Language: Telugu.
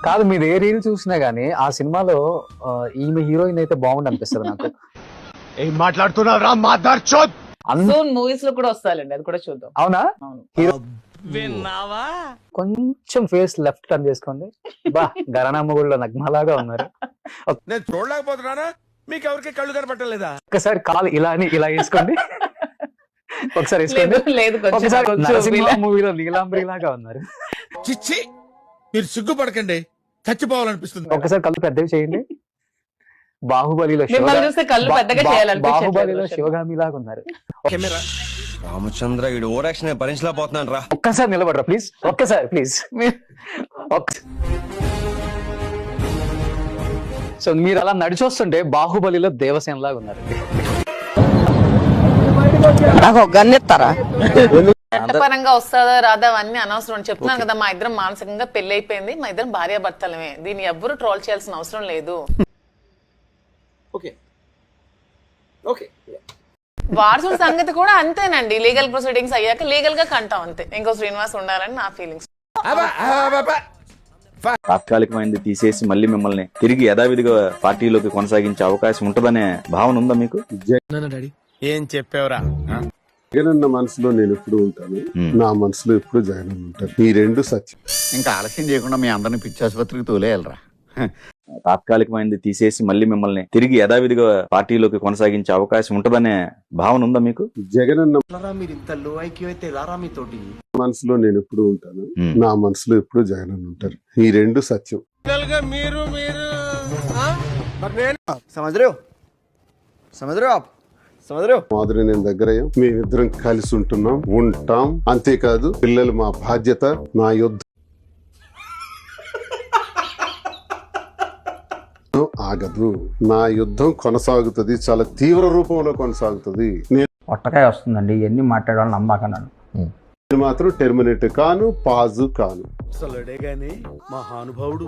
కాదు మీరు ఏ రీల్ చూసినా గానీ ఆ సినిమాలో ఈమె హీరోయిన్ అయితే బాగుంది అనిపిస్తుంది నాకు. ఏం మాట్లాడుతున్నావు రా మాదర్ చోద్? సోన్ మూవీస్ లో కూడా వస్తాయండి, అది కూడా చూద్దాం. అవునా? అవును. హీరో విన్నావా? కొంచెం ఫేస్ లెఫ్ట్ టర్న్ చేసుకోండి. బా గరణమ్మ గుడిలో నగ్మలాగా ఉన్నారు. నేను చూడలేకపోతున్నానా? మీకు ఎవరికి కళ్ళు కనపట్టలేదా? ఒక్కసారి కాలు ఇలా అని ఇలా వేసుకోండి. ఒకసారి వేసుకోండి. లేదు కొంచెం ఒకసారి కొంచెం నరసింహ మూవీలో నీలాంబరి లాగా ఉన్నారు. చిచ్చి, మీరు సిగ్గుపడకండి, చచ్చిపోవాలనిపిస్తుంది. ఒకసారి కళ్ళు పెద్దవి చేయండి. బాహుబలిలో మిమ్మల్ని చూస్తే కళ్ళు పెద్దగా చేయాలనిపించట్లేదు. బాహుబలిలో శివగామి లాగా ఉన్నారు. రామచంద్ర వీడు ఓరాక్షన్ భరించలేకపోతున్నాను రా. ఒక్కసారి నిలబడరా ప్లీజ్, ఒక్కసారి ప్లీజ్. సో మీరు అలా నడిచొస్తుంటే బాహుబలిలో దేవసేన లాగా ఉన్నారు. నాకు ఒక గన్ ఇస్తారా? చట్టపరంగా వస్తుందా రాదా అవన్నీ అనవసరం అని చెప్తున్నాను కదా. మా ఇద్దరం మానసికంగా పెళ్లి అయిపోయింది, మా ఇద్దరం భార్యాభర్తలమే. దీన్ని ఎవ్వరూ ట్రోల్ చేయాల్సిన అవసరం లేదు. వారసుల సంగతి కూడా అంతేనండి. లీగల్ ప్రొసీడింగ్స్ అయ్యాక లీగల్ గా కంటాం అంతే. ఇంకో శ్రీనివాస్ ఉండాలని నా ఫీలింగ్స్. తాత్కాలికమైనది తీసేసి మళ్ళీ మిమ్మల్ని తిరిగి యథావిధిగా పార్టీలోకి కొనసాగించే అవకాశం ఉంటుందనే భావన ఉందా మీకు? ఏం చెప్పావురా? జగనన్న మనసులో నేను ఎప్పుడు ఉంటాను, నా మనసులో ఎప్పుడు జగనన్న ఉంటాను. ఈ రెండు సత్యం. ఇంకా ఆలస్యం చేయకుండా మీ అందరిని పిచ్చి ఆసుపత్రికి తోలేయాలరా. తాత్కాలికమైనది తీసేసి మళ్ళీ మిమ్మల్ని తిరిగి యథావిధిగా పార్టీలోకి కొనసాగించే అవకాశం ఉంటుందనే భావన ఉందా మీకు? జగనన్న మీరు ఇంత లో ఐక్యూ అయితే లారా మీతోటి. మనసులో నేను ఎప్పుడు ఉంటాను, నా మనసులో ఎప్పుడు జగనన్న ఉంటారు. ఈ రెండు సత్యం. మీరు మాదిరి నేను దగ్గరయ్యాం, మేమిద్దరం కలిసి ఉంటున్నాం, ఉంటాం. అంతేకాదు పిల్లలు మా బాధ్యత. నా యుద్ధం ఆగదు, నా యుద్ధం కొనసాగుతుంది, చాలా తీవ్ర రూపంలో కొనసాగుతుంది. పొట్టకాయ వస్తుందండి, ఇవన్నీ మాట్లాడాలని నమ్మకన్నాను. నేను మాత్రం టెర్మినేట్ కాను, పాజు కాను. అసలుడే గాని మహానుభావుడు.